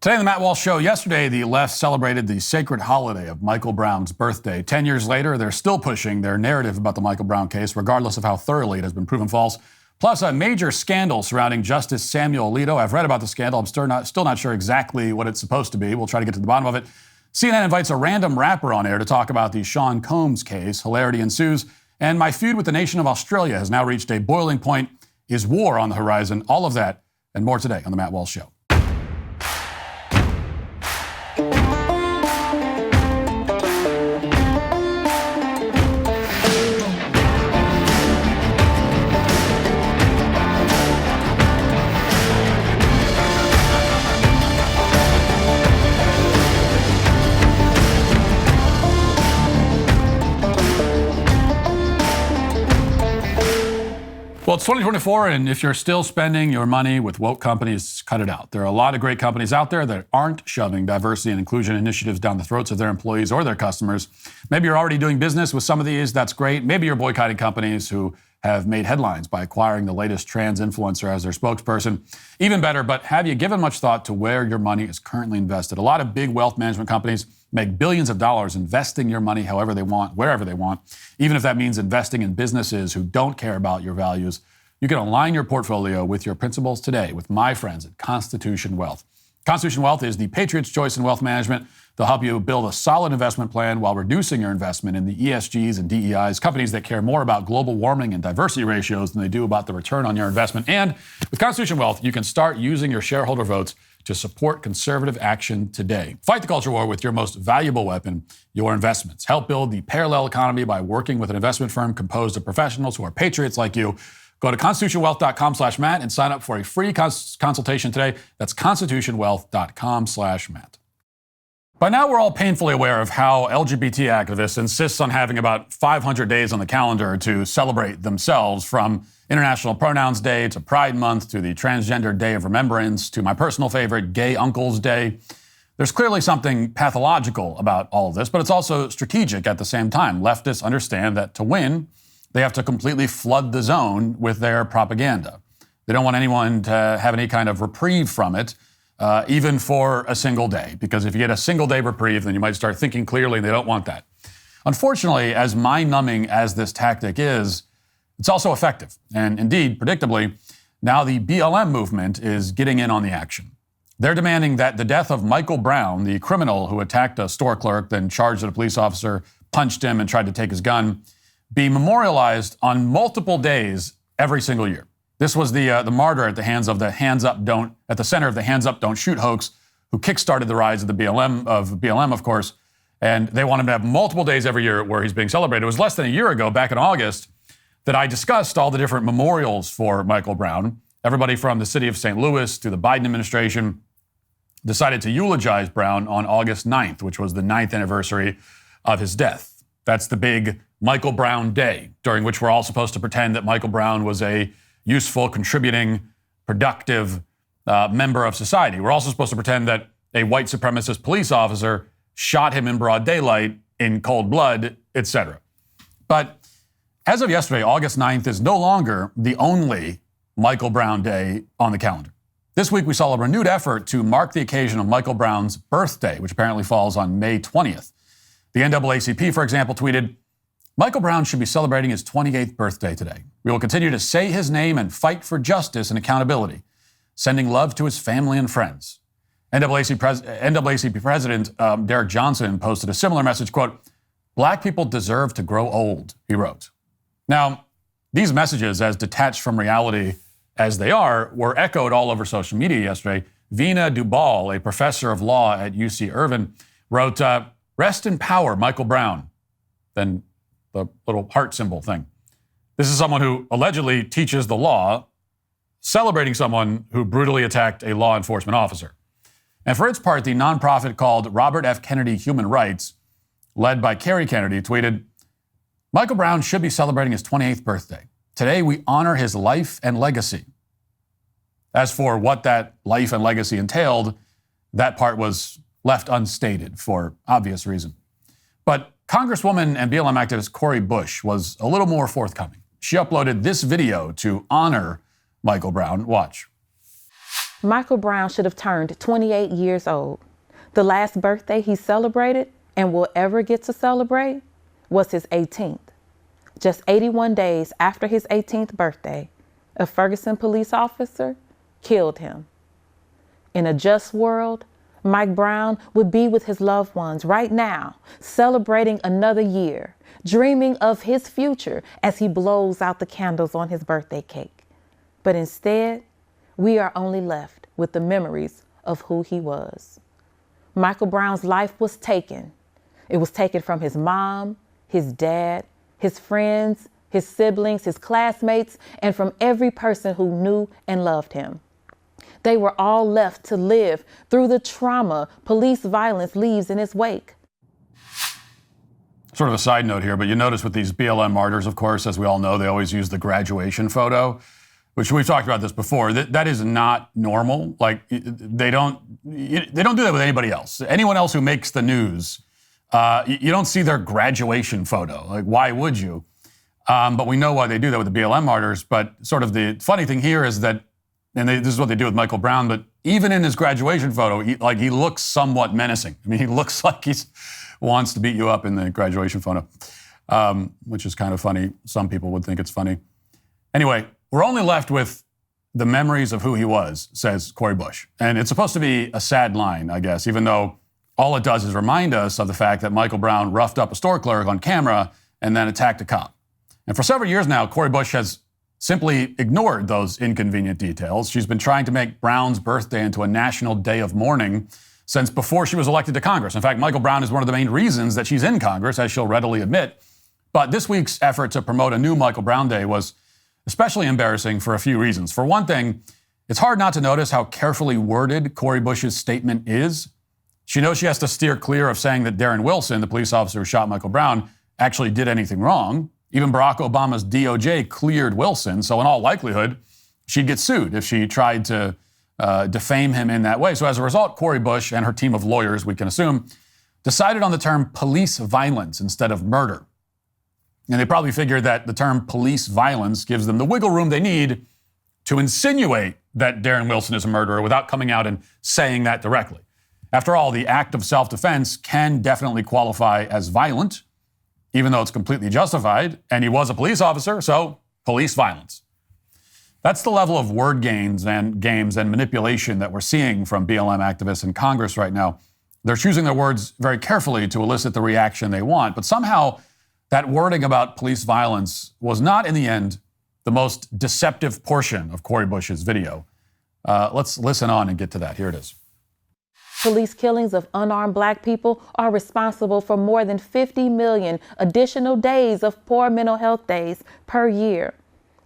Today on the Matt Walsh Show, yesterday the left celebrated the sacred holiday of Michael Brown's birthday. 10 years later, they're still pushing their narrative about the Michael Brown case, regardless of how thoroughly it has been proven false. Plus, a major scandal surrounding Justice Samuel Alito. I've read about the scandal. I'm still not sure exactly what it's supposed to be. We'll try to get to the bottom of it. CNN invites a random rapper on air to talk about the Sean Combs case. Hilarity ensues. And my feud with the nation of Australia has now reached a boiling point. Is war on the horizon? All of that and more today on the Matt Walsh Show. Well, it's 2024, and if you're still spending your money with woke companies, cut it out. There are a lot of great companies out there that aren't shoving diversity and inclusion initiatives down the throats of their employees or their customers. Maybe you're already doing business with some of these. That's great. Maybe you're boycotting companies who have made headlines by acquiring the latest trans influencer as their spokesperson. Even better, but have you given much thought to where your money is currently invested? A lot of big wealth management companies make billions of dollars investing your money however they want, wherever they want, even if that means investing in businesses who don't care about your values. You can align your portfolio with your principles today with my friends at Constitution Wealth. Constitution Wealth is the Patriot's choice in wealth management. They'll help you build a solid investment plan while reducing your investment in the ESGs and DEIs, companies that care more about global warming and diversity ratios than they do about the return on your investment. And with Constitution Wealth, you can start using your shareholder votes to support conservative action today. Fight the culture war with your most valuable weapon, your investments. Help build the parallel economy by working with an investment firm composed of professionals who are patriots like you. Go to constitutionwealth.com/Matt and sign up for a free consultation today. That's constitutionwealth.com/Matt. By now, we're all painfully aware of how LGBT activists insist on having about 500 days on the calendar to celebrate themselves, from International Pronouns Day to Pride Month to the Transgender Day of Remembrance to my personal favorite, Gay Uncles Day. There's clearly something pathological about all of this, but it's also strategic at the same time. Leftists understand that to win, they have to completely flood the zone with their propaganda. They don't want anyone to have any kind of reprieve from it, even for a single day, because if you get a single day reprieve, then you might start thinking clearly, and they don't want that. Unfortunately, as mind-numbing as this tactic is, it's also effective. And indeed, predictably, now the BLM movement is getting in on the action. They're demanding that the death of Michael Brown, the criminal who attacked a store clerk, then charged at a police officer, punched him, and tried to take his gun, be memorialized on multiple days every single year. This was the martyr at the hands of the at the center of the Hands Up, Don't Shoot hoax, who kickstarted the rise of the BLM, of course. And they want him to have multiple days every year where he's being celebrated. It was less than a year ago, back in August, that I discussed all the different memorials for Michael Brown. Everybody from the city of St. Louis to the Biden administration decided to eulogize Brown on August 9th, which was the 9th anniversary of his death. That's the big Michael Brown Day, during which we're all supposed to pretend that Michael Brown was a useful, contributing, productive member of society. We're also supposed to pretend that a white supremacist police officer shot him in broad daylight, in cold blood, etc. But as of yesterday, August 9th is no longer the only Michael Brown Day on the calendar. This week, we saw a renewed effort to mark the occasion of Michael Brown's birthday, which apparently falls on May 20th. The NAACP, for example, tweeted, "Michael Brown should be celebrating his 28th birthday today. We will continue to say his name and fight for justice and accountability, sending love to his family and friends." NAACP President Derek Johnson posted a similar message, quote, "Black people deserve to grow old," he wrote. Now, these messages, as detached from reality as they are, were echoed all over social media yesterday. Vina Dubal, a professor of law at UC Irvine, wrote, "Rest in power, Michael Brown." Then the little heart symbol thing. This is someone who allegedly teaches the law, celebrating someone who brutally attacked a law enforcement officer. And for its part, the nonprofit called Robert F. Kennedy Human Rights, led by Kerry Kennedy, tweeted, "Michael Brown should be celebrating his 28th birthday. Today, we honor his life and legacy." As for what that life and legacy entailed, that part was left unstated for obvious reason. But Congresswoman and BLM activist Cori Bush was a little more forthcoming. She uploaded this video to honor Michael Brown. Watch. Michael Brown should have turned 28 years old. The last birthday he celebrated and will ever get to celebrate was his 18th. Just 81 days after his 18th birthday, a Ferguson police officer killed him. In a just world, Mike Brown would be with his loved ones right now, celebrating another year, dreaming of his future as he blows out the candles on his birthday cake. But instead, we are only left with the memories of who he was. Michael Brown's life was taken. It was taken from his mom, his dad, his friends, his siblings, his classmates, and from every person who knew and loved him. They were all left to live through the trauma police violence leaves in its wake. Sort of a side note here, but you notice with these BLM martyrs, of course, as we all know, they always use the graduation photo, which we've talked about this before. That is not normal. Like, they don't do that with anybody else. Anyone else who makes the news, you don't see their graduation photo. Like, why would you? But we know why they do that with the BLM martyrs. But sort of the funny thing here is that, and this is what they do with Michael Brown, but even in his graduation photo, he looks somewhat menacing. I mean, he looks like he wants to beat you up in the graduation photo, which is kind of funny. Some people would think it's funny. Anyway, we're only left with the memories of who he was, says Cori Bush. And it's supposed to be a sad line, I guess, even though all it does is remind us of the fact that Michael Brown roughed up a store clerk on camera and then attacked a cop. And for several years now, Cori Bush has simply ignored those inconvenient details. She's been trying to make Brown's birthday into a national day of mourning since before she was elected to Congress. In fact, Michael Brown is one of the main reasons that she's in Congress, as she'll readily admit. But this week's effort to promote a new Michael Brown Day was especially embarrassing for a few reasons. For one thing, it's hard not to notice how carefully worded Cori Bush's statement is. She knows she has to steer clear of saying that Darren Wilson, the police officer who shot Michael Brown, actually did anything wrong. Even Barack Obama's DOJ cleared Wilson, so in all likelihood, she'd get sued if she tried to defame him in that way. So as a result, Cori Bush and her team of lawyers, we can assume, decided on the term police violence instead of murder. And they probably figured that the term police violence gives them the wiggle room they need to insinuate that Darren Wilson is a murderer without coming out and saying that directly. After all, the act of self-defense can definitely qualify as violent, even though it's completely justified, and he was a police officer, so police violence. That's the level of word games and manipulation that we're seeing from BLM activists in Congress right now. They're choosing their words very carefully to elicit the reaction they want, but somehow that wording about police violence was not, in the end, the most deceptive portion of Cori Bush's video. Let's listen on and get to that. Here it is. Police killings of unarmed Black people are responsible for more than 50 million additional days of poor mental health days per year.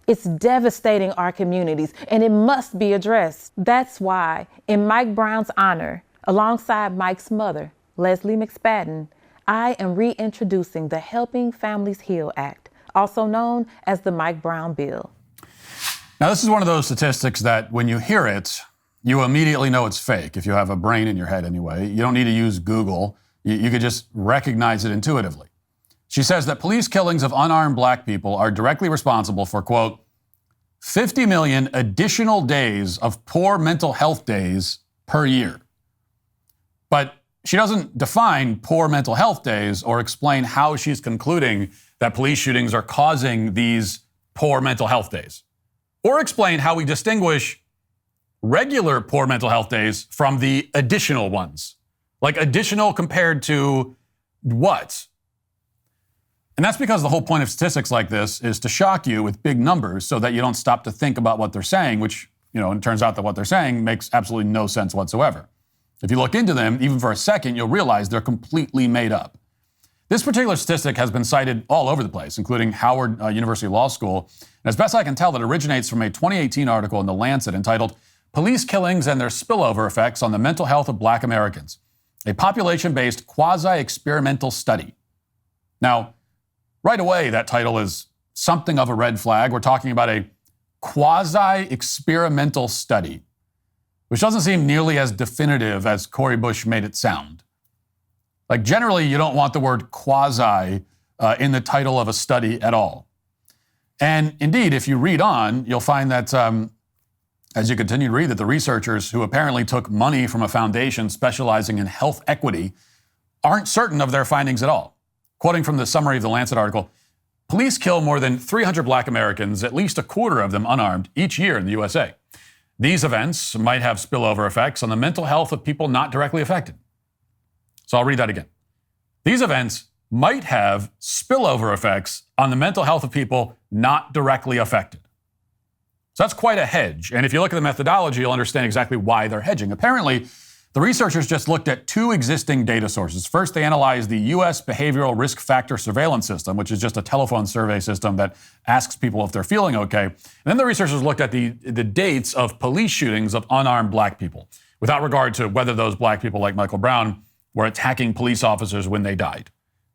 It's devastating our communities, and it must be addressed. That's why, in Mike Brown's honor, alongside Mike's mother, Leslie McSpadden, I am reintroducing the Helping Families Heal Act, also known as the Mike Brown Bill. Now, this is one of those statistics that when you hear it, you immediately know it's fake, if you have a brain in your head anyway. You don't need to use Google. You could just recognize it intuitively. She says that police killings of unarmed Black people are directly responsible for, quote, 50 million additional days of poor mental health days per year. But she doesn't define poor mental health days or explain how she's concluding that police shootings are causing these poor mental health days, or explain how we distinguish regular poor mental health days from the additional ones. Like, additional compared to what? And that's because the whole point of statistics like this is to shock you with big numbers so that you don't stop to think about what they're saying, which, and it turns out that what they're saying makes absolutely no sense whatsoever. If you look into them, even for a second, you'll realize they're completely made up. This particular statistic has been cited all over the place, including Howard University Law School. And as best I can tell, it originates from a 2018 article in The Lancet entitled Police Killings and Their Spillover Effects on the Mental Health of Black Americans, a population-based quasi-experimental study. Now, right away, that title is something of a red flag. We're talking about a quasi-experimental study, which doesn't seem nearly as definitive as Cori Bush made it sound. Like, generally, you don't want the word quasi in the title of a study at all. And indeed, if you read on, you'll find that as you continue to read, that the researchers who apparently took money from a foundation specializing in health equity aren't certain of their findings at all. Quoting from the summary of the Lancet article, police kill more than 300 black Americans, at least a quarter of them unarmed, each year in the USA. These events might have spillover effects on the mental health of people not directly affected. So I'll read that again. These events might have spillover effects on the mental health of people not directly affected. So that's quite a hedge. And if you look at the methodology, you'll understand exactly why they're hedging. Apparently, the researchers just looked at two existing data sources. First, they analyzed the U.S. Behavioral Risk Factor Surveillance System, which is just a telephone survey system that asks people if they're feeling okay. And then the researchers looked at the dates of police shootings of unarmed black people, without regard to whether those black people, like Michael Brown, were attacking police officers when they died.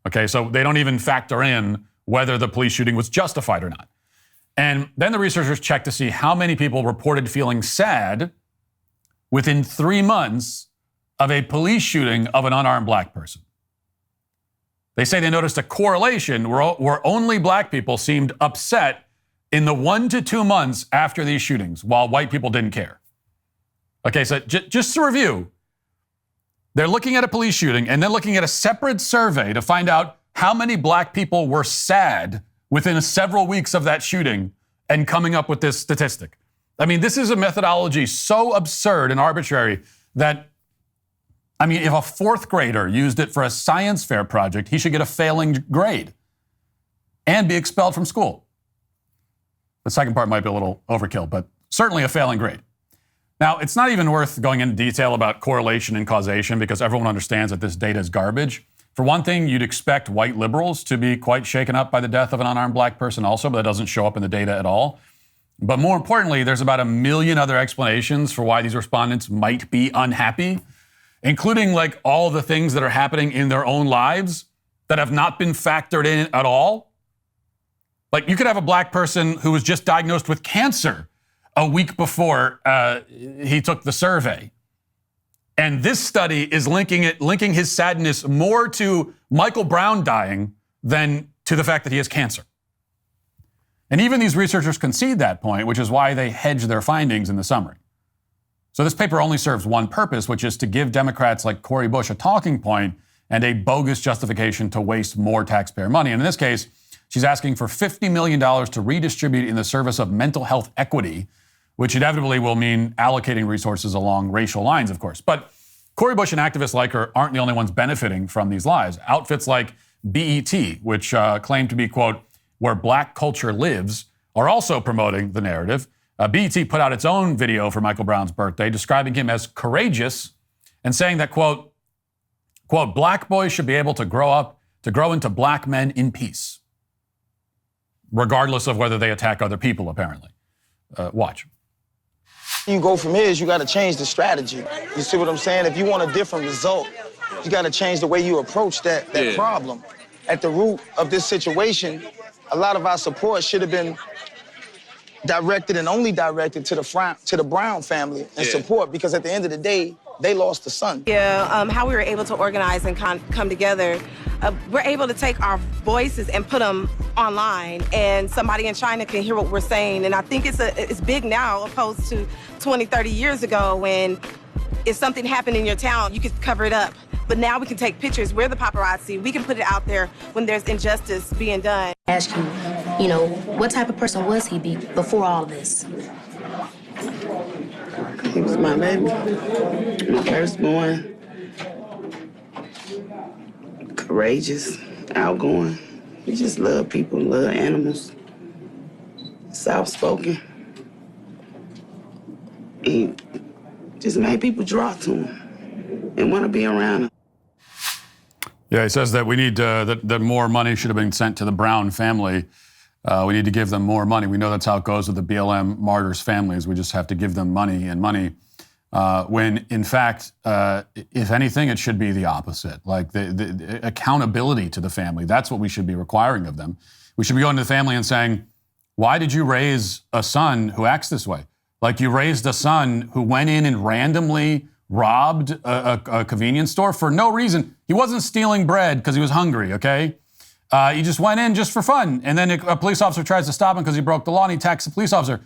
Okay, so they don't even factor in whether the police shooting was justified or not. And then the researchers checked to see how many people reported feeling sad within 3 months of a police shooting of an unarmed black person. They say they noticed a correlation where only black people seemed upset in the 1 to 2 months after these shootings, while white people didn't care. Okay, so just to review, they're looking at a police shooting and then looking at a separate survey to find out how many black people were sad within several weeks of that shooting and coming up with this statistic. I mean, this is a methodology so absurd and arbitrary that, I mean, if a fourth grader used it for a science fair project, he should get a failing grade and be expelled from school. The second part might be a little overkill, but certainly a failing grade. Now, it's not even worth going into detail about correlation and causation because everyone understands that this data is garbage. For one thing, you'd expect white liberals to be quite shaken up by the death of an unarmed black person also, but that doesn't show up in the data at all. But more importantly, there's about 1 million other explanations for why these respondents might be unhappy, including like all the things that are happening in their own lives that have not been factored in at all. Like you could have a black person who was just diagnosed with cancer a week before he took the survey. And this study is linking his sadness more to Michael Brown dying than to the fact that he has cancer. And even these researchers concede that point, which is why they hedge their findings in the summary. So this paper only serves one purpose, which is to give Democrats like Cori Bush a talking point and a bogus justification to waste more taxpayer money. And in this case, she's asking for $50 million to redistribute in the service of mental health equity, which inevitably will mean allocating resources along racial lines, of course. But Cori Bush and activists like her aren't the only ones benefiting from these lies. Outfits like BET, which claim to be, quote, where black culture lives, are also promoting the narrative. BET put out its own video for Michael Brown's birthday, describing him as courageous and saying that, quote, black boys should be able to grow into black men in peace, regardless of whether they attack other people, apparently. Watch. You go from here is you got to change the strategy. You see what I'm saying? If you want a different result, you got to change the way you approach that problem. At the root of this situation, a lot of our support should have been directed and only directed to the Brown family and support, because at the end of the day, they lost a son. How we were able to organize and come together. We're able to take our voices and put them online, and somebody in China can hear what we're saying. And I think it's big now, opposed to 20, 30 years ago, when if something happened in your town, you could cover it up. But now we can take pictures. We're the paparazzi. We can put it out there when there's injustice being done. Ask you, what type of person was he before all of this? He was my baby, my firstborn. Courageous, outgoing. He just loved people, loved animals. Soft-spoken. He just made people draw to him and want to be around him. Yeah, he says that we need that more money should have been sent to the Brown family. We need to give them more money. We know that's how it goes with the BLM martyrs' families. We just have to give them money and money. When, in fact, if anything, it should be the opposite. Like the accountability to the family. That's what we should be requiring of them. We should be going to the family and saying, why did you raise a son who acts this way? Like you raised a son who went in and randomly robbed a convenience store for no reason. He wasn't stealing bread because he was hungry, okay? He just went in just for fun. And then a police officer tries to stop him because he broke the law and he attacks the police officer.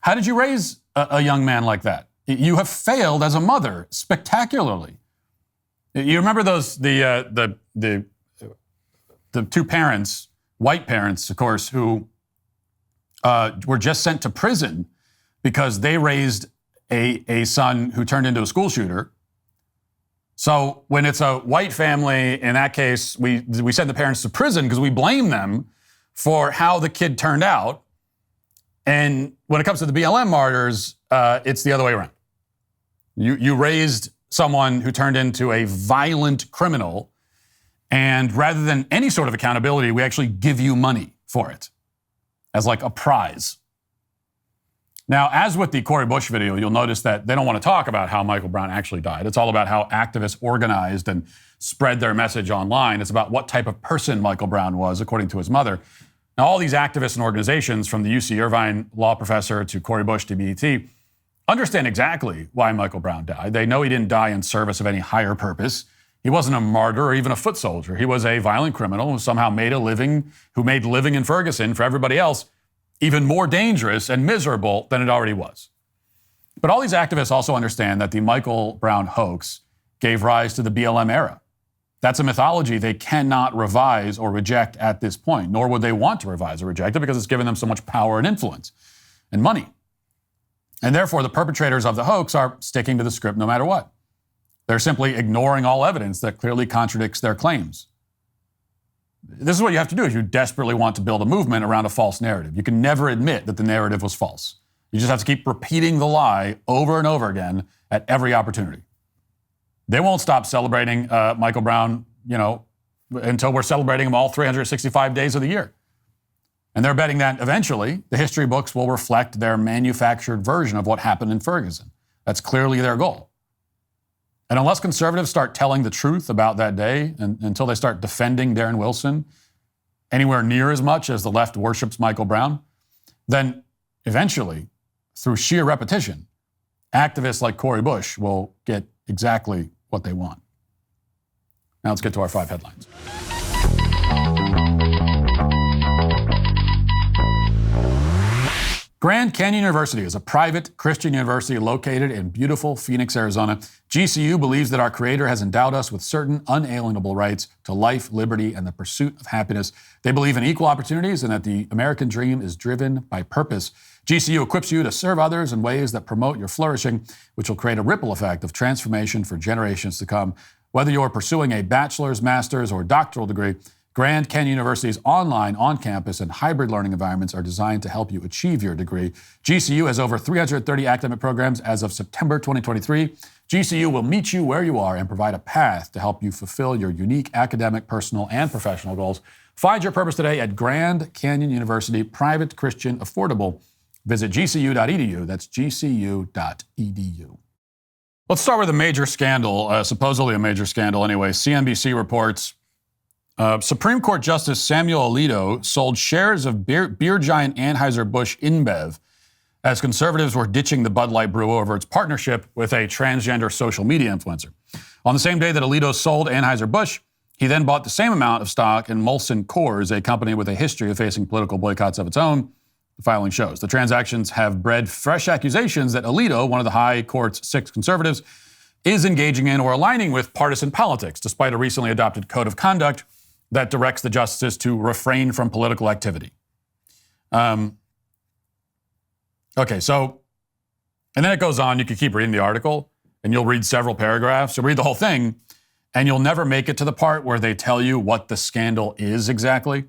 How did you raise a young man like that. You have failed as a mother spectacularly. You remember the two parents, white parents, of course, who were just sent to prison because they raised a son who turned into a school shooter. So when it's a white family, in that case, we send the parents to prison because we blame them for how the kid turned out. And when it comes to the BLM martyrs, it's the other way around. You raised someone who turned into a violent criminal, and rather than any sort of accountability, we actually give you money for it as like a prize. Now, as with the Cori Bush video, you'll notice that they don't want to talk about how Michael Brown actually died. It's all about how activists organized and spread their message online. It's about what type of person Michael Brown was, according to his mother. Now, all these activists and organizations, from the UC Irvine law professor to Cori Bush to BET, understand exactly why Michael Brown died. They know he didn't die in service of any higher purpose. He wasn't a martyr or even a foot soldier. He was a violent criminal who somehow made living in Ferguson for everybody else even more dangerous and miserable than it already was. But all these activists also understand that the Michael Brown hoax gave rise to the BLM era. That's a mythology they cannot revise or reject at this point, nor would they want to revise or reject it because it's given them so much power and influence and money. And therefore, the perpetrators of the hoax are sticking to the script no matter what. They're simply ignoring all evidence that clearly contradicts their claims. This is what you have to do if you desperately want to build a movement around a false narrative. You can never admit that the narrative was false. You just have to keep repeating the lie over and over again at every opportunity. They won't stop celebrating Michael Brown, until we're celebrating him all 365 days of the year. And they're betting that eventually the history books will reflect their manufactured version of what happened in Ferguson. That's clearly their goal. And unless conservatives start telling the truth about that day, and until they start defending Darren Wilson anywhere near as much as the left worships Michael Brown, then eventually, through sheer repetition, activists like Cori Bush will get exactly what they want. Now let's get to our 5 headlines. Grand Canyon University is a private Christian university located in beautiful Phoenix, Arizona. GCU believes that our Creator has endowed us with certain unalienable rights to life, liberty, and the pursuit of happiness. They believe in equal opportunities and that the American dream is driven by purpose. GCU equips you to serve others in ways that promote your flourishing, which will create a ripple effect of transformation for generations to come. Whether you're pursuing a bachelor's, master's, or doctoral degree, Grand Canyon University's online, on-campus, and hybrid learning environments are designed to help you achieve your degree. GCU has over 330 academic programs as of September 2023. GCU will meet you where you are and provide a path to help you fulfill your unique academic, personal, and professional goals. Find your purpose today at Grand Canyon University, private, Christian, affordable. Visit gcu.edu. That's gcu.edu. Let's start with a major scandal, supposedly a major scandal anyway. CNBC reports Supreme Court Justice Samuel Alito sold shares of beer giant Anheuser-Busch InBev as conservatives were ditching the Bud Light brew over its partnership with a transgender social media influencer. On the same day that Alito sold Anheuser-Busch, he then bought the same amount of stock in Molson Coors, a company with a history of facing political boycotts of its own. The filing shows. The transactions have bred fresh accusations that Alito, one of the high court's 6 conservatives, is engaging in or aligning with partisan politics, despite a recently adopted code of conduct that directs the justices to refrain from political activity. And then it goes on. You can keep reading the article, and you'll read several paragraphs. You'll read the whole thing, and you'll never make it to the part where they tell you what the scandal is exactly.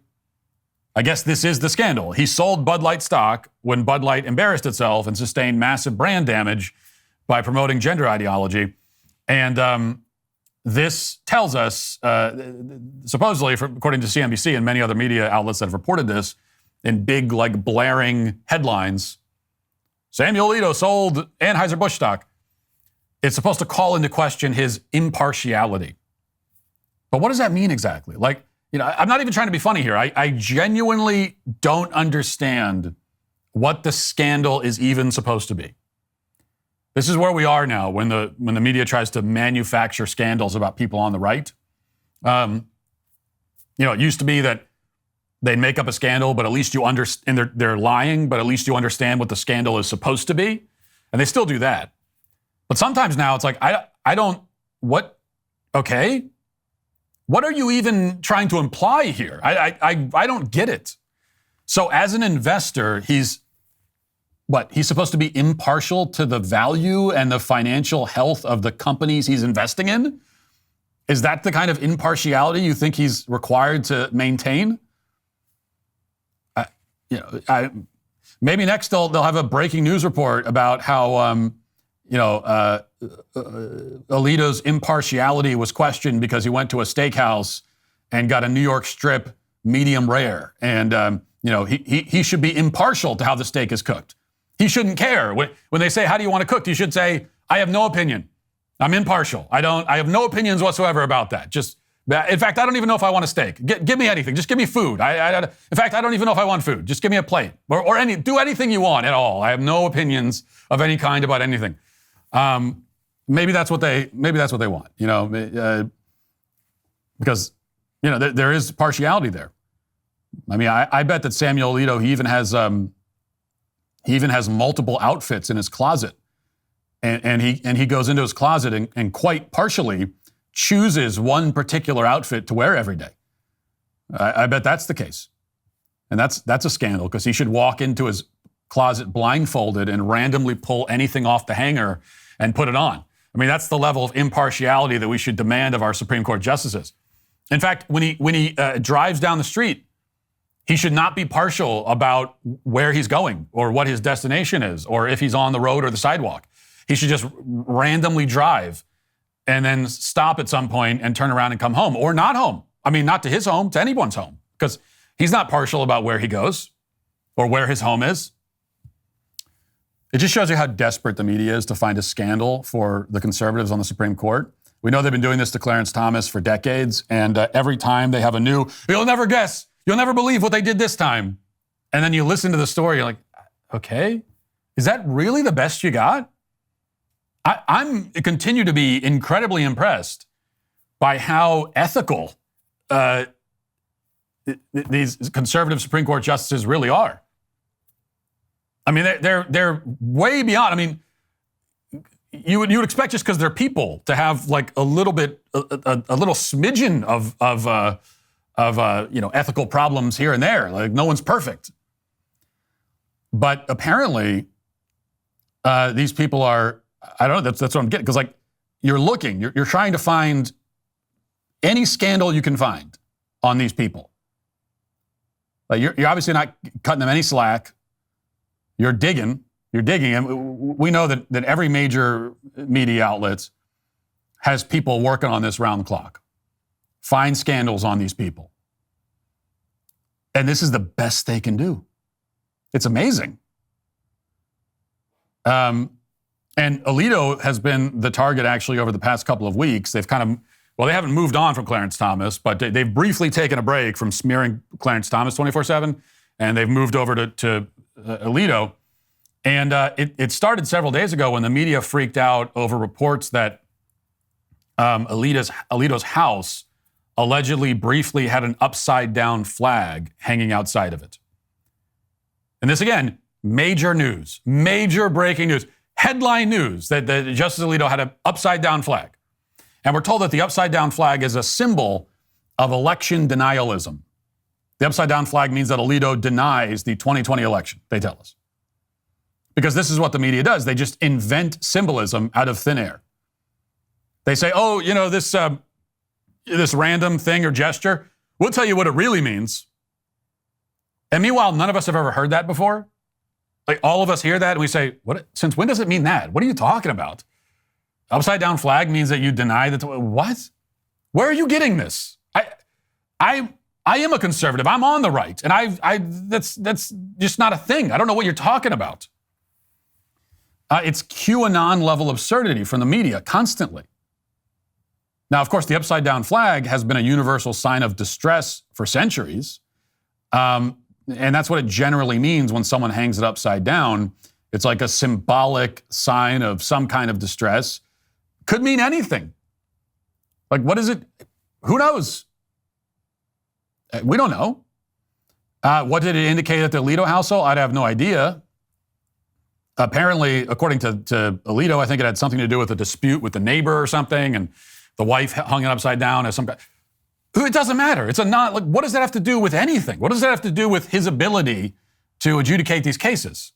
I guess this is the scandal. He sold Bud Light stock when Bud Light embarrassed itself and sustained massive brand damage by promoting gender ideology. And this tells us, supposedly, according to CNBC and many other media outlets that have reported this in big, blaring headlines, Samuel Alito sold Anheuser-Busch stock. It's supposed to call into question his impartiality. But what does that mean exactly? I'm not even trying to be funny here. I genuinely don't understand what the scandal is even supposed to be. This is where we are now when the media tries to manufacture scandals about people on the right. It used to be that they'd make up a scandal, but at least you understand, and they're lying, but at least you understand what the scandal is supposed to be. And they still do that. But sometimes now it's like, okay? What are you even trying to imply here? I don't get it. So as an investor, he's supposed to be impartial to the value and the financial health of the companies he's investing in? Is that the kind of impartiality you think he's required to maintain? Maybe next they'll have a breaking news report about how Alito's impartiality was questioned because he went to a steakhouse and got a New York strip medium rare, and he should be impartial to how the steak is cooked. He shouldn't care when they say, "How do you want it cooked?" He should say, "I have no opinion. I'm impartial. I have no opinions whatsoever about that. In fact, I don't even know if I want a steak. Give me anything. Just give me food. In fact, I don't even know if I want food. Just give me a plate or do anything you want at all. I have no opinions of any kind about anything." Maybe that's what they want, because there is partiality there. I mean, I bet that Samuel Alito, he even has multiple outfits in his closet, and he goes into his closet and quite partially chooses one particular outfit to wear every day. I bet that's the case, and that's a scandal, because he should walk into his closet blindfolded and randomly pull anything off the hanger and put it on. I mean, that's the level of impartiality that we should demand of our Supreme Court justices. In fact, when he drives down the street, he should not be partial about where he's going or what his destination is or if he's on the road or the sidewalk. He should just randomly drive and then stop at some point and turn around and come home, or not home. I mean, not to his home, to anyone's home, because he's not partial about where he goes or where his home is. It just shows you how desperate the media is to find a scandal for the conservatives on the Supreme Court. We know they've been doing this to Clarence Thomas for decades, and every time they have a new, you'll never guess, you'll never believe what they did this time. And then you listen to the story, you're like, okay, is that really the best you got? I continue to be incredibly impressed by how ethical these conservative Supreme Court justices really are. I mean, they're way beyond. I mean, you would expect, just because they're people, to have like a little smidgen of ethical problems here and there. Like, no one's perfect, but apparently these people are. I don't know. That's what I'm getting, because like you're trying to find any scandal you can find on these people. Like you're obviously not cutting them any slack. You're digging, and we know that every major media outlet has people working on this round the clock. Find scandals on these people. And this is the best they can do. It's amazing. And Alito has been the target, actually, over the past couple of weeks. They've they haven't moved on from Clarence Thomas, but they've briefly taken a break from smearing Clarence Thomas 24/7, and they've moved over to Alito. And it started several days ago when the media freaked out over reports that Alito's house allegedly briefly had an upside-down flag hanging outside of it. And this, again, major news, major breaking news, headline news that Justice Alito had an upside-down flag. And we're told that the upside-down flag is a symbol of election denialism. The upside-down flag means that Alito denies the 2020 election, they tell us. Because this is what the media does. They just invent symbolism out of thin air. They say, oh, this random thing or gesture, we'll tell you what it really means. And meanwhile, none of us have ever heard that before. Like, all of us hear that and we say, "What? Since when does it mean that? What are you talking about? Upside down flag means that you deny that." What? Where are you getting this? I am a conservative. I'm on the right, and that's just not a thing. I don't know what you're talking about. It's QAnon level absurdity from the media constantly. Now, of course, the upside down flag has been a universal sign of distress for centuries. And that's what it generally means when someone hangs it upside down. It's like a symbolic sign of some kind of distress. Could mean anything. Like, what is it? Who knows? We don't know. What did it indicate at the Alito household? I'd have no idea. Apparently, according to Alito, I think it had something to do with a dispute with the neighbor or something, and the wife hung it upside down as some guy. It doesn't matter. It's what does that have to do with anything? What does that have to do with his ability to adjudicate these cases?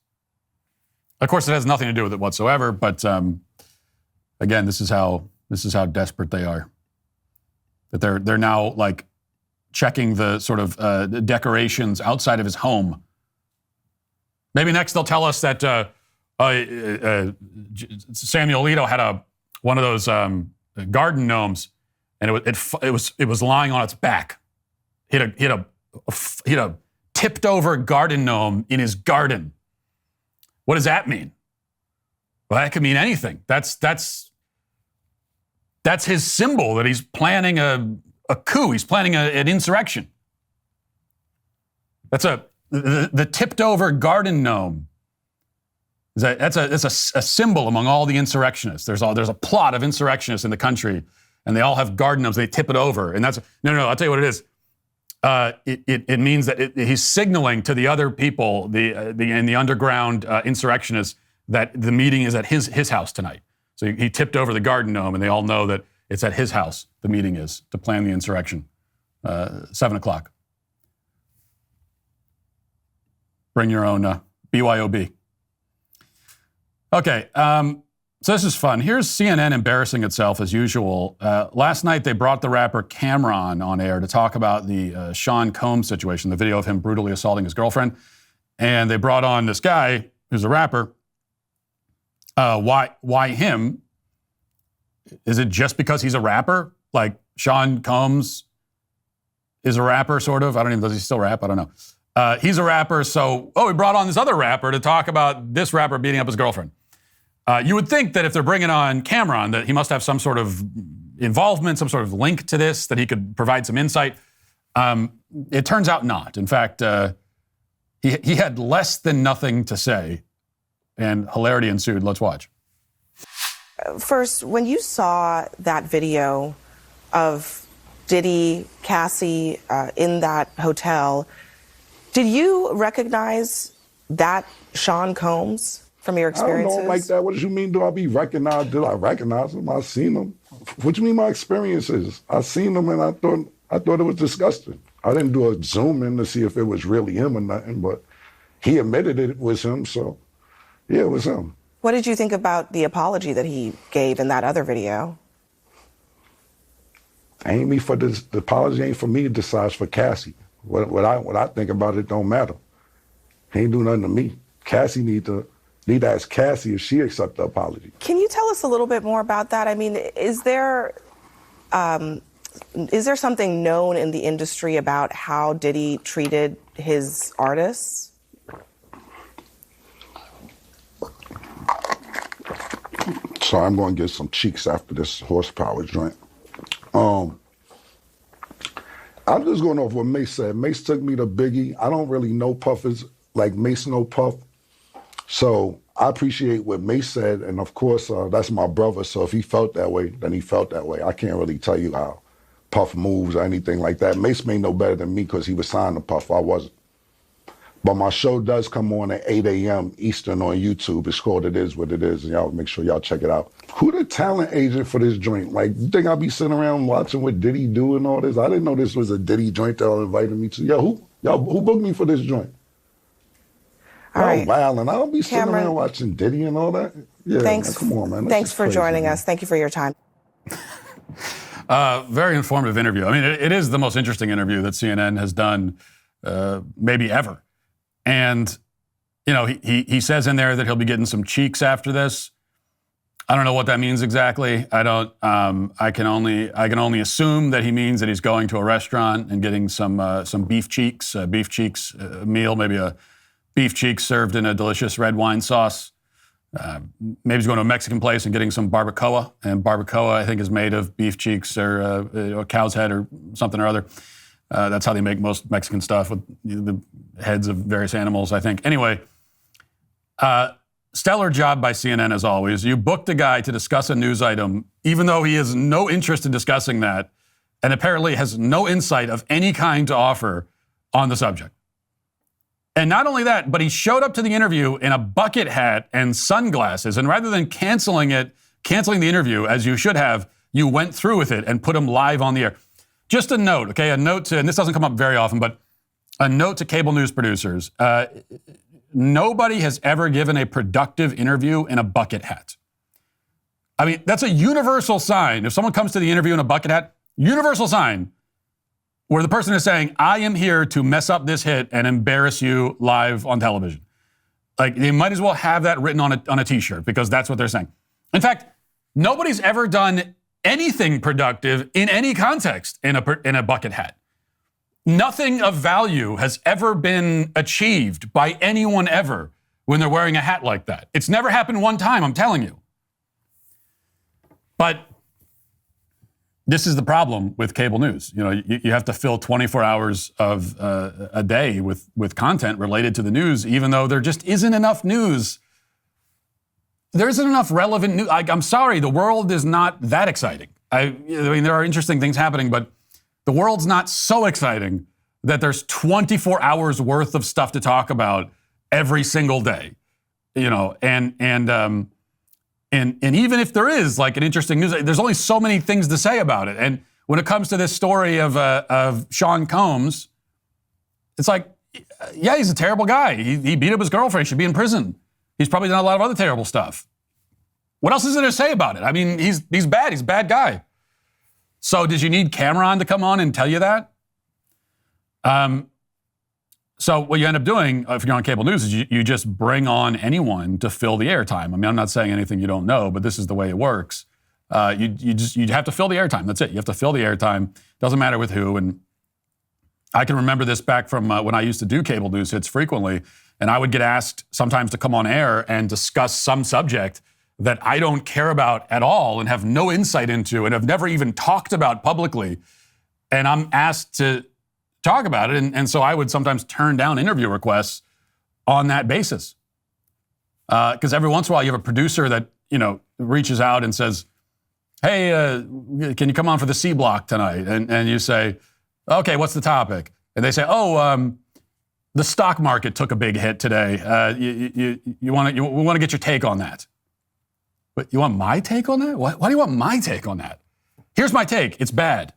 Of course, it has nothing to do with it whatsoever. But again, this is how desperate they are. That they're now like checking the sort of decorations outside of his home. Maybe next they'll tell us that Samuel Alito had one of those garden gnomes, and it was lying on its back. He had a tipped over garden gnome in his garden. What does that mean? Well, that could mean anything. That's his symbol that he's planning a coup. He's planning an insurrection. That's the tipped over garden gnome. That's a symbol among all the insurrectionists. There's a plot of insurrectionists in the country, and they all have garden gnomes. They tip it over, and that's no. I'll tell you what it is. It means that he's signaling to the other people, in the underground insurrectionists, that the meeting is at his house tonight. So he tipped over the garden gnome, and they all know that it's at his house the meeting is to plan the insurrection. 7:00. Bring your own BYOB. Okay, so this is fun. Here's CNN embarrassing itself as usual. Last night they brought the rapper Cameron on air to talk about the Sean Combs situation, the video of him brutally assaulting his girlfriend. And they brought on this guy who's a rapper. Why him? Is it just because he's a rapper? Like Sean Combs is a rapper, sort of? Does he still rap? I don't know. He's a rapper, so, we brought on this other rapper to talk about this rapper beating up his girlfriend. You would think that if they're bringing on Cameron, that he must have some sort of involvement, some sort of link to this, that he could provide some insight. It turns out not. In fact, he had less than nothing to say, and hilarity ensued. Let's watch. First, when you saw that video of Diddy, Cassie in that hotel, did you recognize that Sean Combs from your experiences? I don't know like that. What do you mean, do I be recognized? Did I recognize him? I seen him. What do you mean my experiences? I seen him and I thought it was disgusting. I didn't do a zoom in to see if it was really him or nothing, but he admitted it was him, so yeah, it was him. What did you think about the apology that he gave in that other video? The apology ain't for me to decide, it's for Cassie. What I think about it don't matter. He ain't do nothing to me. Cassie need to ask Cassie if she accept the apology. Can you tell us a little bit more about that? I mean, is there something known in the industry about how Diddy treated his artists? So I'm going to get some cheeks after this horsepower joint. I'm just going off what Mace said. Mace took me to Biggie. I don't really know Puffers like Mace know Puff. So I appreciate what Mace said. And of course, that's my brother. So if he felt that way, then he felt that way. I can't really tell you how Puff moves or anything like that. Mace may know better than me because he was signed to Puff. I wasn't. But my show does come on at 8 a.m. Eastern on YouTube. It's called It Is What It Is. And y'all make sure y'all check it out. Who the talent agent for this joint? Like, you think I'll be sitting around watching what Diddy do and all this? I didn't know this was a Diddy joint that y'all invited me to. Who booked me for this joint? All right. Wow, and I don't be sitting around watching Diddy and all that. Yeah, thanks. Man, come on, man. Thanks for joining us. Thank you for your time. Very informative interview. I mean, it is the most interesting interview that CNN has done maybe ever. And, he says in there that he'll be getting some cheeks after this. I don't know what that means exactly. I don't. I can only assume that he means that he's going to a restaurant and getting some beef cheeks meal, maybe a beef cheeks served in a delicious red wine sauce. Maybe he's going to a Mexican place and getting some barbacoa. And barbacoa, I think, is made of beef cheeks or a cow's head or something or other. That's how they make most Mexican stuff, with the heads of various animals, I think. Anyway, stellar job by CNN as always. You booked a guy to discuss a news item, even though he has no interest in discussing that, and apparently has no insight of any kind to offer on the subject. And not only that, but he showed up to the interview in a bucket hat and sunglasses. And rather than canceling the interview, as you should have, you went through with it and put him live on the air. Just a note, okay? A note to, and this doesn't come up very often, but a note to cable news producers. Nobody has ever given a productive interview in a bucket hat. I mean, that's a universal sign. If someone comes to the interview in a bucket hat, universal sign where the person is saying, I am here to mess up this hit and embarrass you live on television. Like, they might as well have that written on a t-shirt because that's what they're saying. In fact, nobody's ever done anything productive in any context in a bucket hat. Nothing of value has ever been achieved by anyone ever when they're wearing a hat like that. It's never happened one time, I'm telling you. But this is the problem with cable news. You know, you have to fill 24 hours of a day with content related to the news, even though there just isn't enough news. There isn't enough relevant news. I'm sorry, the world is not that exciting. I mean, there are interesting things happening, but the world's not so exciting that there's 24 hours worth of stuff to talk about every single day. You know, and even if there is like an interesting news, there's only so many things to say about it. And when it comes to this story of Sean Combs, it's like, yeah, he's a terrible guy. He beat up his girlfriend. He should be in prison. He's probably done a lot of other terrible stuff. What else is there to say about it? I mean, he's bad. He's a bad guy. So did you need Cameron to come on and tell you that? So what you end up doing, if you're on cable news, is you just bring on anyone to fill the airtime. I mean, I'm not saying anything you don't know, but this is the way it works. You have to fill the airtime. That's it. You have to fill the airtime. Doesn't matter with who. And I can remember this back from when I used to do cable news hits frequently, and I would get asked sometimes to come on air and discuss some subject that I don't care about at all and have no insight into and have never even talked about publicly. And I'm asked to talk about it. And so I would sometimes turn down interview requests on that basis. Because every once in a while you have a producer that, you know, reaches out and says, hey, can you come on for the C block tonight? And you say, okay, what's the topic? And they say, the stock market took a big hit today. We want to get your take on that. But you want my take on that? Why do you want my take on that? Here's my take. It's bad.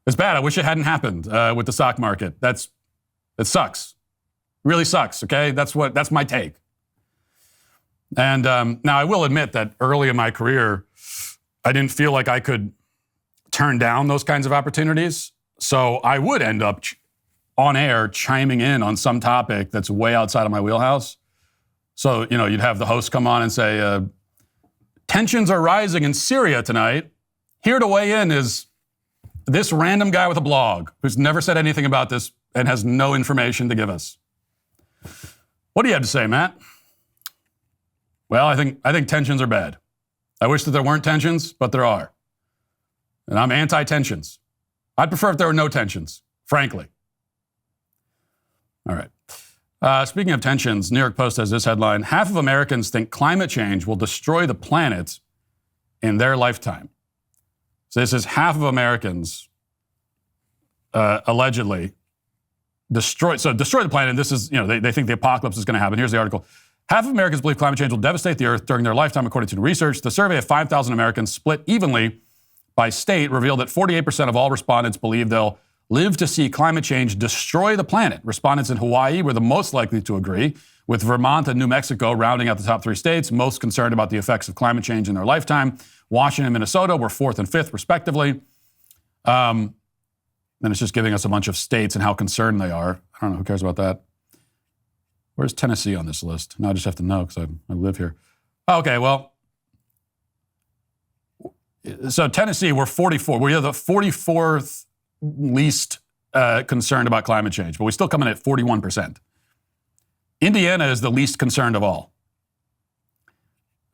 It's bad. I wish it hadn't happened with the stock market. It sucks. Really sucks, okay? That's my take. And now I will admit that early in my career, I didn't feel like I could turn down those kinds of opportunities. So I would end up on air chiming in on some topic that's way outside of my wheelhouse. So, you know, you'd have the host come on and say, tensions are rising in Syria tonight. Here to weigh in is this random guy with a blog who's never said anything about this and has no information to give us. What do you have to say, Matt? Well, I think tensions are bad. I wish that there weren't tensions, but there are. And I'm anti-tensions. I'd prefer if there were no tensions, frankly. All right. Speaking of tensions, New York Post has this headline: half of Americans think climate change will destroy the planet in their lifetime. So this is half of Americans allegedly destroy the planet. This is, you know, they think the apocalypse is going to happen. Here's the article. Half of Americans believe climate change will devastate the earth during their lifetime, according to research. The survey of 5,000 Americans split evenly by state revealed that 48% of all respondents believe they'll live to see climate change destroy the planet. Respondents in Hawaii were the most likely to agree, with Vermont and New Mexico rounding out the top three states most concerned about the effects of climate change in their lifetime. Washington and Minnesota were fourth and fifth, respectively. And it's just giving us a bunch of states and how concerned they are. I don't know, who cares about that? Where's Tennessee on this list? Now I just have to know because I live here. Okay, well, so Tennessee, we're 44. We are the 44th least concerned about climate change, but we still come in at 41%. Indiana is the least concerned of all.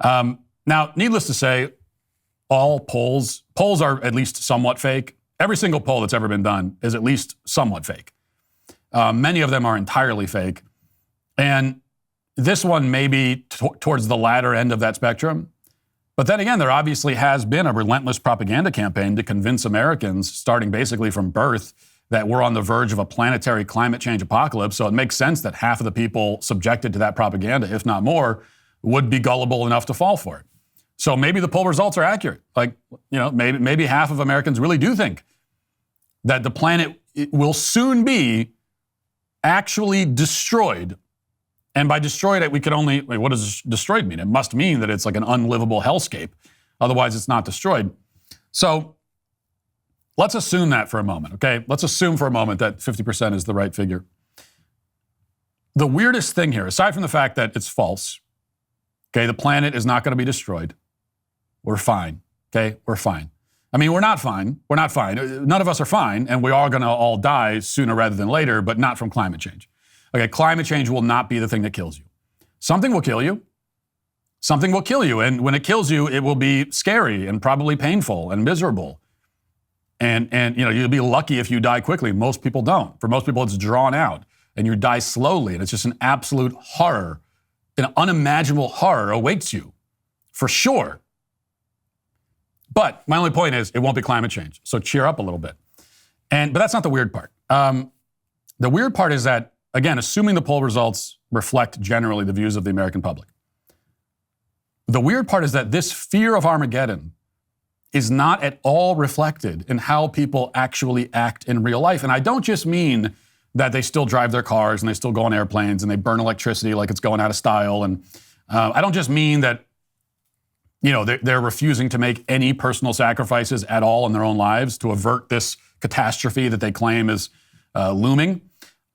Now, needless to say, all polls are at least somewhat fake. Every single poll that's ever been done is at least somewhat fake. Many of them are entirely fake. And this one may be towards the latter end of that spectrum. But then again, there obviously has been a relentless propaganda campaign to convince Americans, starting basically from birth, that we're on the verge of a planetary climate change apocalypse. So it makes sense that half of the people subjected to that propaganda, if not more, would be gullible enough to fall for it. So maybe the poll results are accurate. Maybe half of Americans really do think that the planet will soon be actually destroyed. And by destroyed, we could only, what does destroyed mean? It must mean that it's like an unlivable hellscape. Otherwise, it's not destroyed. So let's assume that for a moment, okay? Let's assume for a moment that 50% is the right figure. The weirdest thing here, aside from the fact that it's false, okay, the planet is not going to be destroyed. We're fine, okay? We're fine. I mean, we're not fine. We're not fine. None of us are fine, and we are going to all die sooner rather than later, but not from climate change. Okay, climate change will not be the thing that kills you. Something will kill you. Something will kill you, and when it kills you, it will be scary and probably painful and miserable. And you'll be lucky if you die quickly. Most people don't. For most people, it's drawn out, and you die slowly, and it's just an absolute horror, an unimaginable horror awaits you, for sure. But my only point is, it won't be climate change. So cheer up a little bit. But that's not the weird part. The weird part is that, again, assuming the poll results reflect generally the views of the American public, the weird part is that this fear of Armageddon is not at all reflected in how people actually act in real life. And I don't just mean that they still drive their cars and they still go on airplanes and they burn electricity like it's going out of style. And I don't just mean that they're refusing to make any personal sacrifices at all in their own lives to avert this catastrophe that they claim is looming.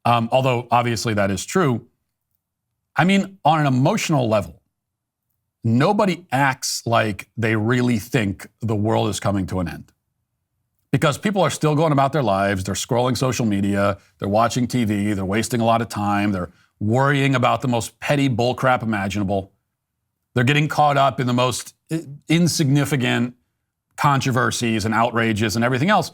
Although obviously that is true. I mean, on an emotional level, nobody acts like they really think the world is coming to an end. Because people are still going about their lives, they're scrolling social media, they're watching TV, they're wasting a lot of time, they're worrying about the most petty bullcrap imaginable. They're getting caught up in the most insignificant controversies and outrages and everything else.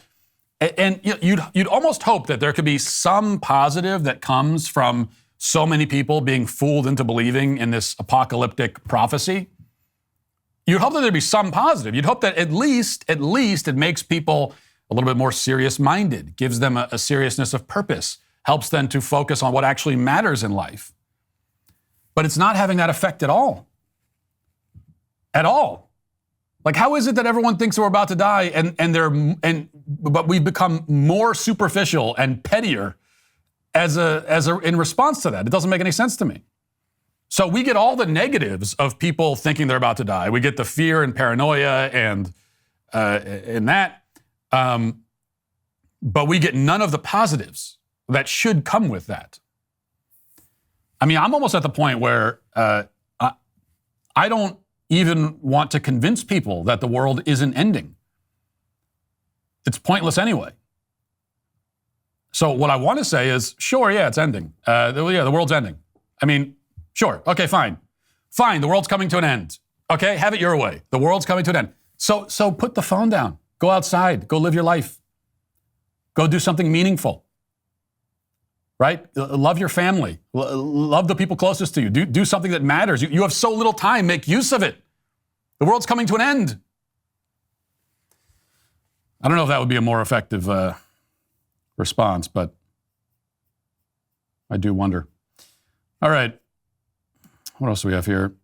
And you'd almost hope that there could be some positive that comes from so many people being fooled into believing in this apocalyptic prophecy. You'd hope that there'd be some positive. You'd hope that at least it makes people a little bit more serious-minded, gives them a seriousness of purpose, helps them to focus on what actually matters in life. But it's not having that effect at all. At all. Like, how is it that everyone thinks we're about to die but we've become more superficial and pettier in response to that? It doesn't make any sense to me. So we get all the negatives of people thinking they're about to die. We get the fear and paranoia and that, but we get none of the positives that should come with that. I mean, I'm almost at the point where I don't even want to convince people that the world isn't ending. It's pointless anyway. So what I want to say is, sure, yeah, it's ending. The world's ending. I mean, sure, okay, fine. Fine, the world's coming to an end. Okay, have it your way. The world's coming to an end. So put the phone down. Go outside. Go live your life. Go do something meaningful. Right? Love your family. Love the people closest to you. Do something that matters. You have so little time. Make use of it. The world's coming to an end. I don't know if that would be a more effective response, but I do wonder. All right. What else do we have here?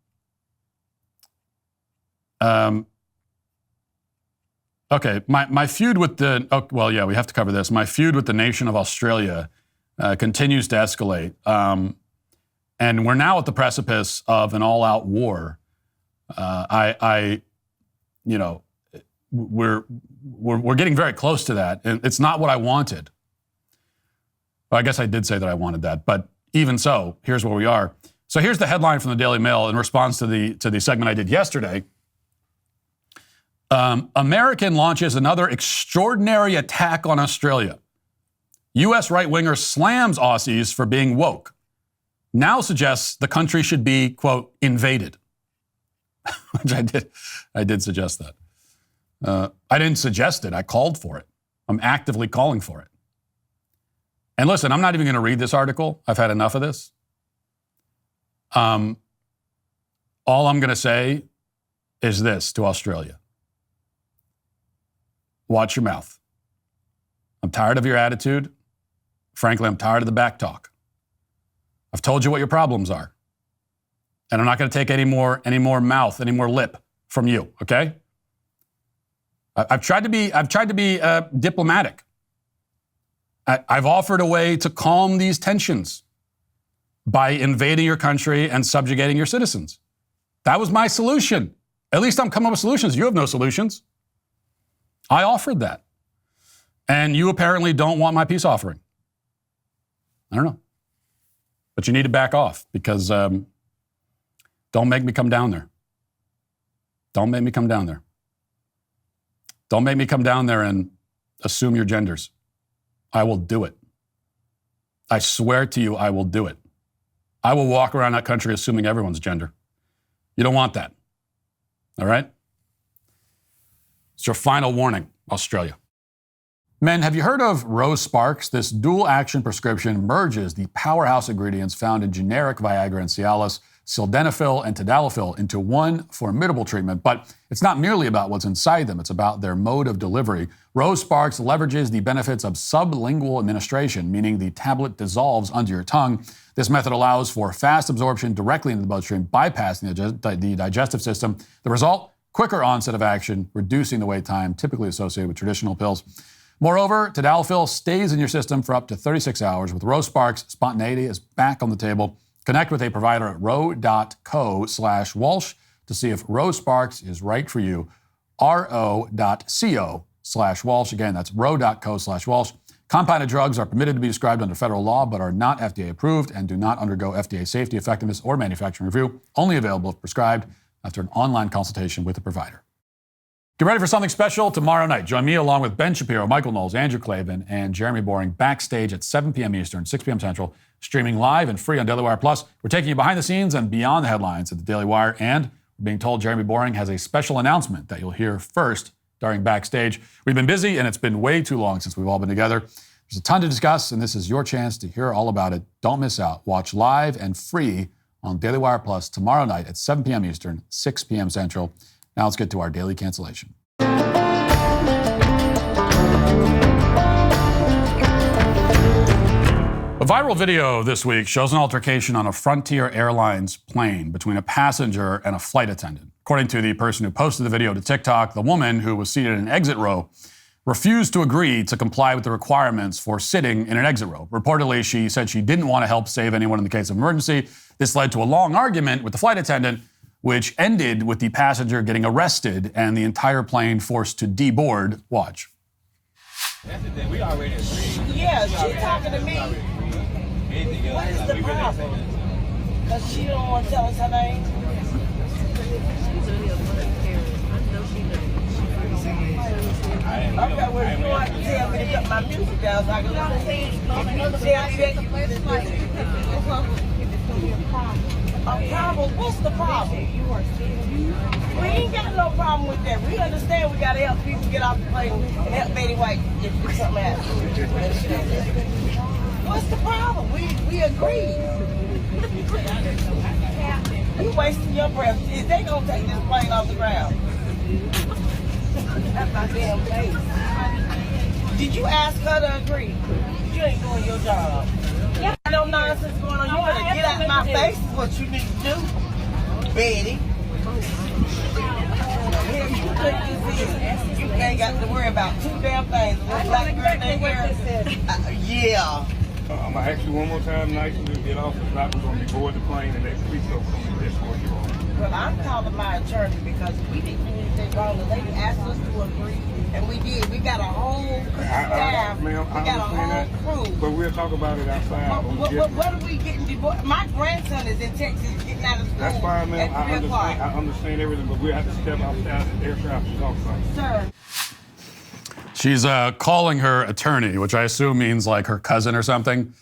Okay. My feud with we have to cover this. My feud with the nation of Australia continues to escalate. And we're now at the precipice of an all-out war. We're getting very close to that. And it's not what I wanted. Well, I guess I did say that I wanted that, but even so, here's where we are. So here's the headline from the Daily Mail in response to the segment I did yesterday. American launches another extraordinary attack on Australia. U.S. right-winger slams Aussies for being woke. Now suggests the country should be, quote, invaded. Which I did suggest that. I didn't suggest it. I called for it. I'm actively calling for it. And listen, I'm not even going to read this article. I've had enough of this. All I'm going to say is this to Australia. Watch your mouth. tired of your attitude. Frankly, I'm tired of the back talk. I've told you what your problems are. And I'm not going to take any more mouth, any more lip from you, okay? I've tried to be diplomatic. I've offered a way to calm these tensions by invading your country and subjugating your citizens. That was my solution. At least I'm coming up with solutions. You have no solutions. I offered that. And you apparently don't want my peace offering. I don't know. But you need to back off because don't make me come down there. Don't make me come down there. Don't make me come down there and assume your genders. I will do it. I swear to you, I will do it. I will walk around that country assuming everyone's gender. You don't want that. All right? It's your final warning, Australia. Men, have you heard of Rose Sparks? This dual-action prescription merges the powerhouse ingredients found in generic Viagra and Cialis, sildenafil and tadalafil into one formidable treatment. But it's not merely about what's inside them. It's about their mode of delivery. Rose Sparks leverages the benefits of sublingual administration, meaning the tablet dissolves under your tongue. This method allows for fast absorption directly into the bloodstream, bypassing the digestive system. The result? Quicker onset of action, reducing the wait time typically associated with traditional pills. Moreover, tadalafil stays in your system for up to 36 hours. With Rose Sparks, spontaneity is back on the table. Connect with a provider at ro.co/Walsh to see if Rose Sparks is right for you. ro.co/Walsh. Again, that's ro.co/Walsh. Compounded drugs are permitted to be prescribed under federal law but are not FDA approved and do not undergo FDA safety, effectiveness, or manufacturing review. Only available if prescribed after an online consultation with a provider. Get ready for something special tomorrow night. Join me along with Ben Shapiro, Michael Knowles, Andrew Klavan, and Jeremy Boring backstage at 7 p.m. Eastern, 6 p.m. Central, streaming live and free on Daily Wire Plus. We're taking you behind the scenes and beyond the headlines at the Daily Wire, and we're being told Jeremy Boring has a special announcement that you'll hear first during backstage. We've been busy, and it's been way too long since we've all been together. There's a ton to discuss, and this is your chance to hear all about it. Don't miss out. Watch live and free on Daily Wire Plus tomorrow night at 7 p.m. Eastern, 6 p.m. Central. Now let's get to our daily cancellation. A viral video this week shows an altercation on a Frontier Airlines plane between a passenger and a flight attendant. According to the person who posted the video to TikTok, the woman, who was seated in an exit row, refused to agree to comply with the requirements for sitting in an exit row. Reportedly, she said she didn't want to help save anyone in the case of emergency. This led to a long argument with the flight attendant, which ended with the passenger getting arrested and the entire plane forced to deboard. Watch. We already agreed. Yeah, she's talking to me. What is the problem? Because she don't want to tell us her name. Okay, well, you don't have to tell me to cut my music down so I can listen. If you tell me that, a problem? What's the problem? We ain't got no problem with that. We understand we got to help people get off the plane and help Betty White if something happens. What's the problem? We agree. You wasting your breath. Is they gonna take this plane off the ground? That's my damn face. Did you ask her to agree? You ain't doing your job. Yeah. No nonsense going on. You better get out my face is what you need to do, Betty. Here, you put this in. You ain't got to worry about two damn things. One black girl in here. Yeah. I'm going to ask you one more time, nicely, to get off. If not, we're going to be board the plane and next week, so this what you want. Well, I'm calling my attorney because we didn't do anything wrong. The lady asked us to agree, and we did. We got a whole staff. We got a whole crew. But we'll talk about it outside. What are we getting divorced? My grandson is in Texas getting out of school. That's fine, ma'am. I understand everything, but we'll have to step outside the aircraft and talk about it. Sir. She's calling her attorney, which I assume means like her cousin or something,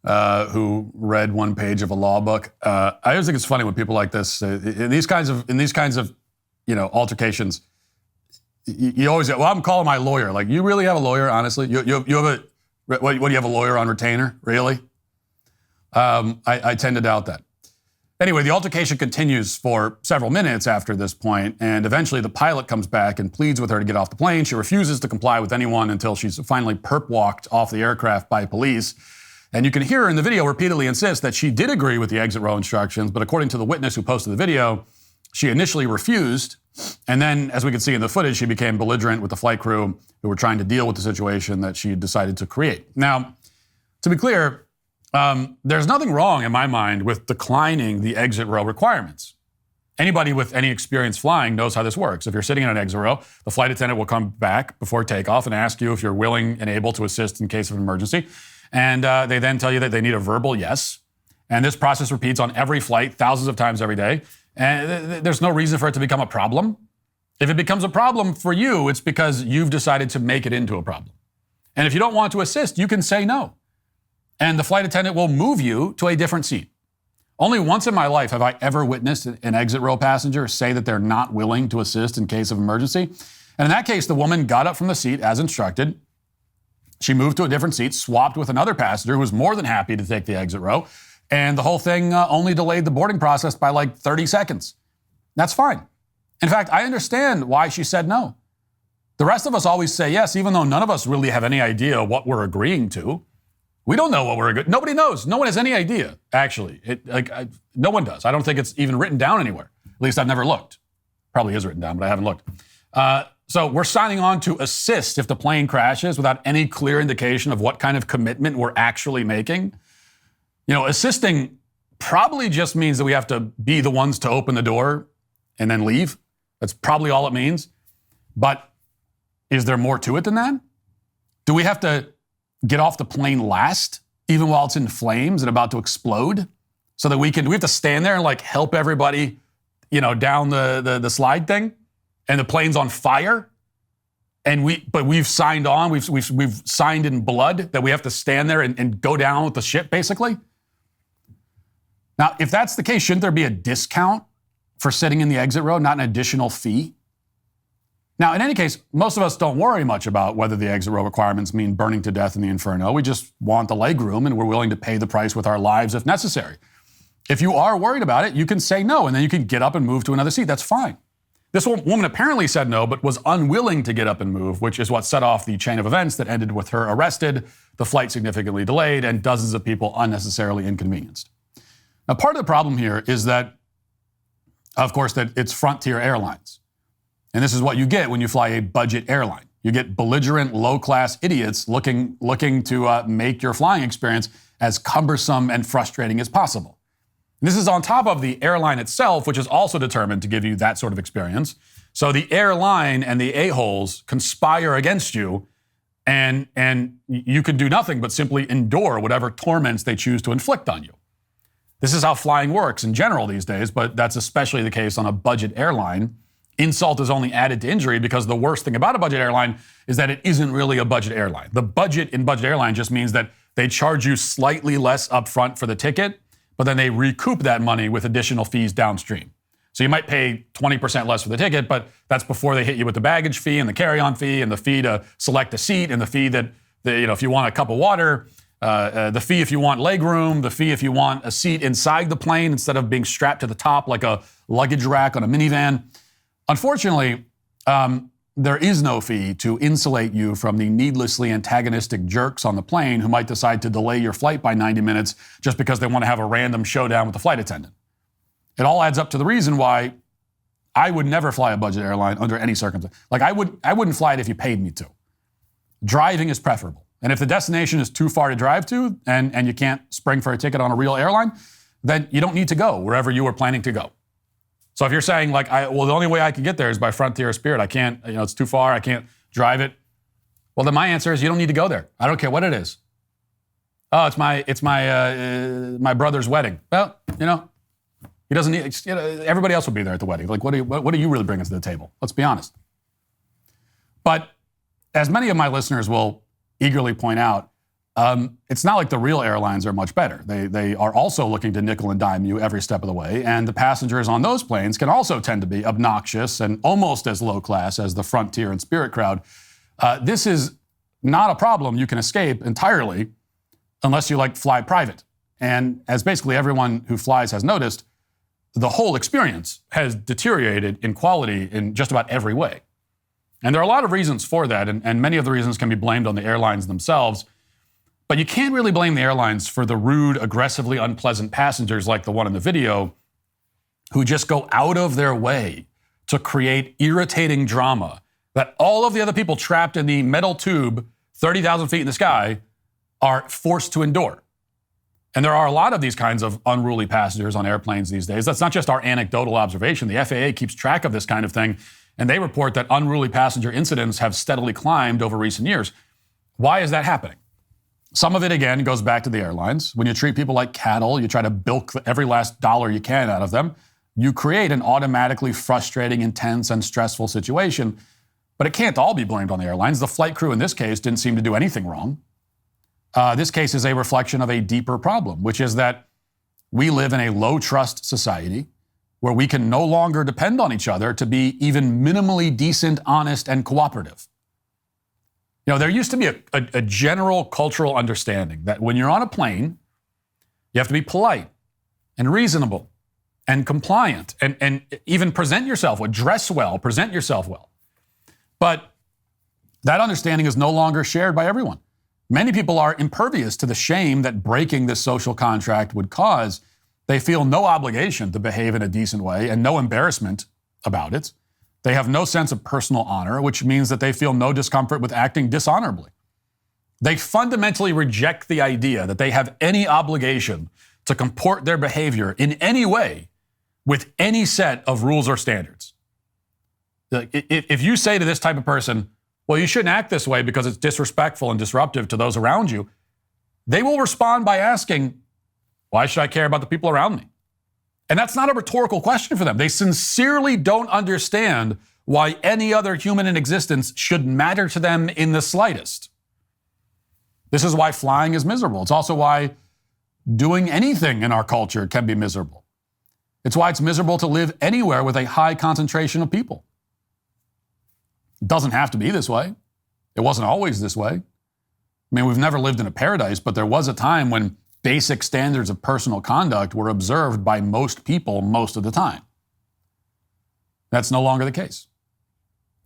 who read one page of a law book. I always think it's funny when people like this, in these kinds of altercations, you always get, well, I'm calling my lawyer. Like, you really have a lawyer, honestly? You have a, what do you have a lawyer on retainer? Really? I tend to doubt that. Anyway, the altercation continues for several minutes after this point, and eventually the pilot comes back and pleads with her to get off the plane. She refuses to comply with anyone until she's finally perp walked off the aircraft by police. And you can hear her in the video repeatedly insist that she did agree with the exit row instructions, but according to the witness who posted the video, she initially refused. And then, as we can see in the footage, she became belligerent with the flight crew who were trying to deal with the situation that she decided to create. Now, to be clear, there's nothing wrong in my mind with declining the exit row requirements. Anybody with any experience flying knows how this works. If you're sitting in an exit row, the flight attendant will come back before takeoff and ask you if you're willing and able to assist in case of an emergency. And they then tell you that they need a verbal yes. And this process repeats on every flight, thousands of times every day. And there's no reason for it to become a problem. If it becomes a problem for you, it's because you've decided to make it into a problem. And if you don't want to assist, you can say no. And the flight attendant will move you to a different seat. Only once in my life have I ever witnessed an exit row passenger say that they're not willing to assist in case of emergency. And in that case, the woman got up from the seat as instructed. She moved to a different seat, swapped with another passenger who was more than happy to take the exit row. And the whole thing only delayed the boarding process by like 30 seconds. That's fine. In fact, I understand why she said no. The rest of us always say yes, even though none of us really have any idea what we're agreeing to. We don't know what we're agreeing. Nobody knows. No one has any idea, actually. No one does. I don't think it's even written down anywhere. At least I've never looked. Probably is written down, but I haven't looked. So we're signing on to assist if the plane crashes without any clear indication of what kind of commitment we're actually making. You know, assisting probably just means that we have to be the ones to open the door and then leave. That's probably all it means. But is there more to it than that? Do we have to get off the plane last, even while it's in flames and about to explode, so that we have to stand there and like help everybody, you know, down the slide thing, and the plane's on fire, and we've signed on, we've signed in blood that we have to stand there and go down with the ship, basically. Now, if that's the case, shouldn't there be a discount for sitting in the exit row, not an additional fee? Now, in any case, most of us don't worry much about whether the exit row requirements mean burning to death in the inferno. We just want the leg room, and we're willing to pay the price with our lives if necessary. If you are worried about it, you can say no, and then you can get up and move to another seat. That's fine. This woman apparently said no, but was unwilling to get up and move, which is what set off the chain of events that ended with her arrested, the flight significantly delayed, and dozens of people unnecessarily inconvenienced. Now, part of the problem here is that, of course, that it's Frontier Airlines. And this is what you get when you fly a budget airline. You get belligerent, low-class idiots looking to make your flying experience as cumbersome and frustrating as possible. And this is on top of the airline itself, which is also determined to give you that sort of experience. So the airline and the a-holes conspire against you, and you can do nothing but simply endure whatever torments they choose to inflict on you. This is how flying works in general these days, but that's especially the case on a budget airline. Insult is only added to injury because the worst thing about a budget airline is that it isn't really a budget airline. The budget in budget airline just means that they charge you slightly less upfront for the ticket, but then they recoup that money with additional fees downstream. So you might pay 20% less for the ticket, but that's before they hit you with the baggage fee and the carry-on fee and the fee to select a seat and the fee that, if you want a cup of water, the fee if you want leg room, the fee if you want a seat inside the plane instead of being strapped to the top like a luggage rack on a minivan. Unfortunately, there is no fee to insulate you from the needlessly antagonistic jerks on the plane who might decide to delay your flight by 90 minutes just because they want to have a random showdown with the flight attendant. It all adds up to the reason why I would never fly a budget airline under any circumstance. Like I wouldn't fly it if you paid me to. Driving is preferable. And if the destination is too far to drive to and you can't spring for a ticket on a real airline, then you don't need to go wherever you were planning to go. So if you're saying the only way I can get there is by Frontier or Spirit, I can't, it's too far, I can't drive it. Well, then my answer is you don't need to go there. I don't care what it is. Oh, it's my brother's wedding. Well, he doesn't need, everybody else will be there at the wedding. Like, what are you really bringing to the table? Let's be honest. But as many of my listeners will eagerly point out, it's not like the real airlines are much better. They are also looking to nickel and dime you every step of the way, and the passengers on those planes can also tend to be obnoxious and almost as low class as the Frontier and Spirit crowd. This is not a problem you can escape entirely unless you fly private. And as basically everyone who flies has noticed, the whole experience has deteriorated in quality in just about every way. And there are a lot of reasons for that, and many of the reasons can be blamed on the airlines themselves. But you can't really blame the airlines for the rude, aggressively unpleasant passengers like the one in the video who just go out of their way to create irritating drama that all of the other people trapped in the metal tube 30,000 feet in the sky are forced to endure. And there are a lot of these kinds of unruly passengers on airplanes these days. That's not just our anecdotal observation. The FAA keeps track of this kind of thing, and they report that unruly passenger incidents have steadily climbed over recent years. Why is that happening? Some of it, again, goes back to the airlines. When you treat people like cattle, you try to bilk every last dollar you can out of them, you create an automatically frustrating, intense, and stressful situation. But it can't all be blamed on the airlines. The flight crew in this case didn't seem to do anything wrong. This case is a reflection of a deeper problem, which is that we live in a low-trust society where we can no longer depend on each other to be even minimally decent, honest, and cooperative. You know, there used to be a general cultural understanding that when you're on a plane, you have to be polite and reasonable and compliant and even present yourself well, dress well, present yourself well. But that understanding is no longer shared by everyone. Many people are impervious to the shame that breaking this social contract would cause. They feel no obligation to behave in a decent way and no embarrassment about it. They have no sense of personal honor, which means that they feel no discomfort with acting dishonorably. They fundamentally reject the idea that they have any obligation to comport their behavior in any way with any set of rules or standards. If you say to this type of person, well, you shouldn't act this way because it's disrespectful and disruptive to those around you, they will respond by asking, why should I care about the people around me? And that's not a rhetorical question for them. They sincerely don't understand why any other human in existence should matter to them in the slightest. This is why flying is miserable. It's also why doing anything in our culture can be miserable. It's why it's miserable to live anywhere with a high concentration of people. It doesn't have to be this way. It wasn't always this way. I mean, we've never lived in a paradise, but there was a time when basic standards of personal conduct were observed by most people most of the time. That's no longer the case.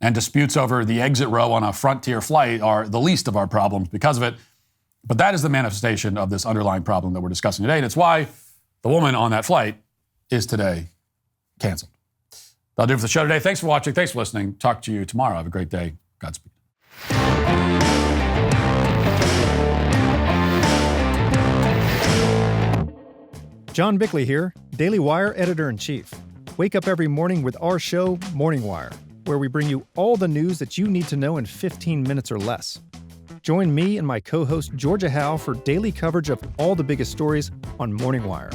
And disputes over the exit row on a Frontier flight are the least of our problems because of it. But that is the manifestation of this underlying problem that we're discussing today. And it's why the woman on that flight is today canceled. That'll do it for the show today. Thanks for watching. Thanks for listening. Talk to you tomorrow. Have a great day. Godspeed. John Bickley here, Daily Wire Editor-in-Chief. Wake up every morning with our show, Morning Wire, where we bring you all the news that you need to know in 15 minutes or less. Join me and my co-host Georgia Howe for daily coverage of all the biggest stories on Morning Wire.